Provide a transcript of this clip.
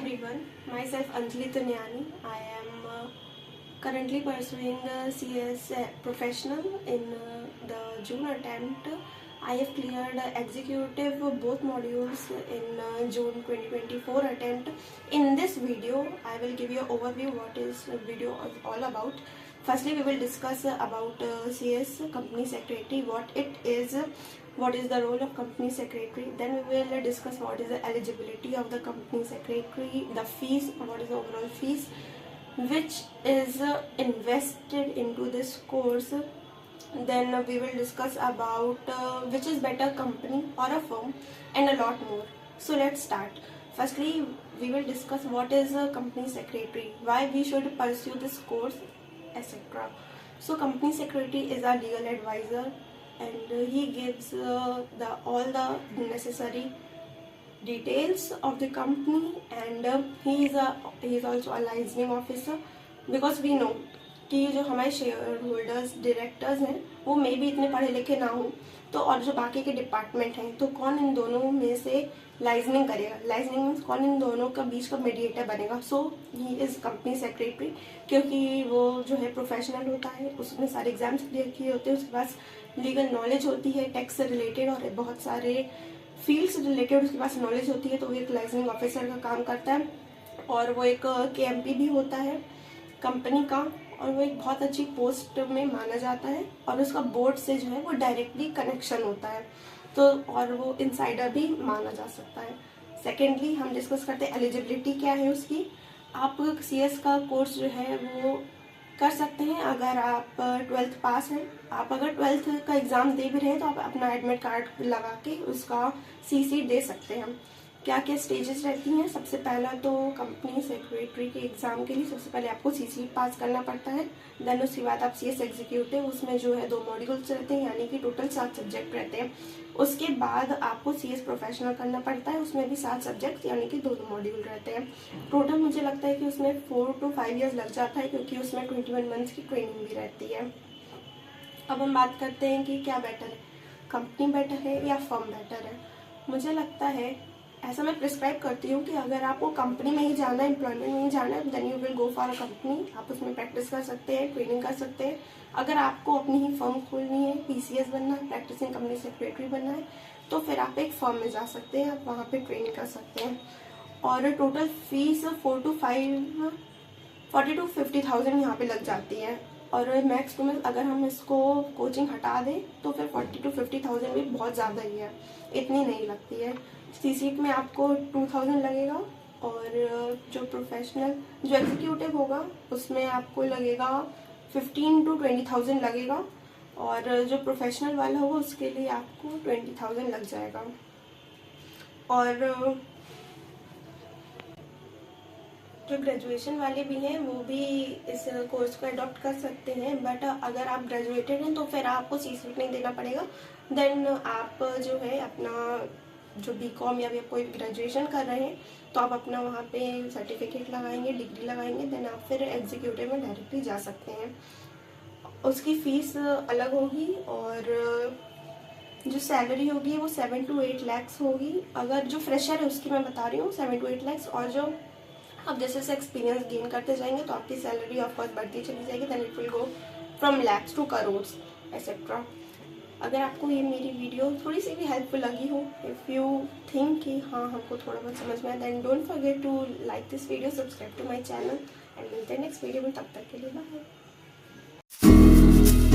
everyone, myself Anjali Tunyani. I am currently pursuing CS professional in the June attempt. I have cleared executive both modules in June 2024 attempt. In this video, I will give you an overview what is the video all about. Firstly, we will discuss about CS company secretary, what it is, what is the role of company secretary. Then we will discuss what is the eligibility of the company secretary, the fees, what is the overall fees which is invested into this course. Then we will discuss about which is better, company or a firm, and a lot more. So let's start. Firstly, we will discuss what is a company secretary, why we should pursue this course, etc. So company secretary is our legal advisor, and he gives all the necessary details of the company, and he is also a licensing officer, because we know कि जो हमारे share holders directors हैं वो मे भी इतने पढ़े लिखे ना हो, तो और जो बाकी के डिपार्टमेंट हैं तो कौन इन दोनों में से लाइजनिंग करेगा, लाइजनिंग मीन्स कौन इन दोनों का बीच का मीडिएटर बनेगा. सो ही इज कंपनी सेक्रेटरी, क्योंकि वो जो है प्रोफेशनल होता है, उसमें सारे एग्जाम्स क्लियर किए होते हैं, उसके पास लीगल नॉलेज होती है, टैक्स से रिलेटेड और बहुत सारे फील्ड से रिलेटेड उसके पास नॉलेज होती है. तो वो एक लाइजनिंग ऑफिसर का काम करता है, और वो एक KMP भी होता है कंपनी का, और वो एक बहुत अच्छी पोस्ट में माना जाता है, और उसका बोर्ड से जो है वो डायरेक्टली कनेक्शन होता है, तो और वो इनसाइडर भी माना जा सकता है. सेकेंडली हम डिस्कस करते हैं एलिजिबिलिटी क्या है उसकी. आप CS का कोर्स जो है वो कर सकते हैं अगर आप 12th पास हैं. आप अगर 12th का एग्ज़ाम दे भी रहे हैं तो आप अपना एडमिट कार्ड लगा के उसका CC दे सकते हैं. क्या क्या स्टेजेस रहती हैं. सबसे पहला तो कंपनी सेक्रेटरी के एग्ज़ाम के लिए सबसे पहले आपको CC पास करना पड़ता है. देन उसके बाद आप CS एग्जीक्यूटिव, उसमें जो है 2 मॉड्यूल्स रहते हैं, यानी कि टोटल 7 सब्जेक्ट रहते हैं. उसके बाद आपको CS प्रोफेशनल करना पड़ता है, उसमें भी 7 सब्जेक्ट यानी कि 2 मॉड्यूल रहते हैं. टोटल मुझे लगता है कि उसमें 4 to 5 ईयर्स लग जाता है, क्योंकि उसमें 21 मंथ्स की ट्रेनिंग भी रहती है. अब हम बात करते हैं कि क्या बेटर है, कंपनी बेटर है या फर्म बेटर है. मुझे लगता है, ऐसा मैं प्रिस्क्राइब करती हूँ कि अगर आपको कंपनी में ही जाना है, एम्प्लॉयमेंट में ही जाना है, then you will go for a company. आप उसमें प्रैक्टिस कर सकते हैं, ट्रेनिंग कर सकते हैं. अगर आपको अपनी ही फर्म खोलनी है, PCS बनना है, प्रैक्टिसिंग कंपनी सेक्रेटरी बनना है, तो फिर आप एक फर्म में जा सकते हैं, आप वहाँ पे ट्रेनिंग कर सकते हैं. और टोटल फीस 40 to 50,000 यहाँ पे लग जाती है. और मैक्स टू मैक्स अगर हम इसको कोचिंग हटा दें तो फिर 40 to 50,000 भी बहुत ज़्यादा ही है, इतनी नहीं लगती है. CC में आपको 2,000 लगेगा, और जो प्रोफेशनल जो एग्जीक्यूटिव होगा उसमें आपको लगेगा 15 to 20,000 लगेगा, और जो प्रोफेशनल वाला होगा उसके लिए आपको 20,000 लग जाएगा. और जो ग्रेजुएशन वाले भी हैं वो भी इस कोर्स को अडॉप्ट कर सकते हैं, बट अगर आप ग्रेजुएटेड हैं तो फिर आपको CC नहीं देना पड़ेगा. देन आप जो है अपना जो BCom या भी कोई ग्रेजुएशन कर रहे हैं तो आप अपना वहाँ पे सर्टिफिकेट लगाएंगे, डिग्री लगाएंगे, देन आप फिर एग्जीक्यूटिव में डायरेक्टली जा सकते हैं. उसकी फ़ीस अलग होगी, और जो सैलरी होगी वो 7 to 8 lakhs होगी. अगर जो फ्रेशर है उसकी मैं बता रही हूँ 7 to 8 lakhs, और जो आप जैसे जैसे एक्सपीरियंस गेन करते जाएंगे तो आपकी सैलरी ऑफकोर्स बढ़ती चली जाएगी. Then it will go from lakhs to crores etcetera. अगर आपको ये मेरी वीडियो थोड़ी सी भी हेल्पफुल लगी हो, इफ़ यू थिंक कि हाँ हमको थोड़ा बहुत समझ में आया, then don't forget to like this video, subscribe to my channel, and मिलते हैं नेक्स्ट वीडियो में. तब तक के लिए बाय.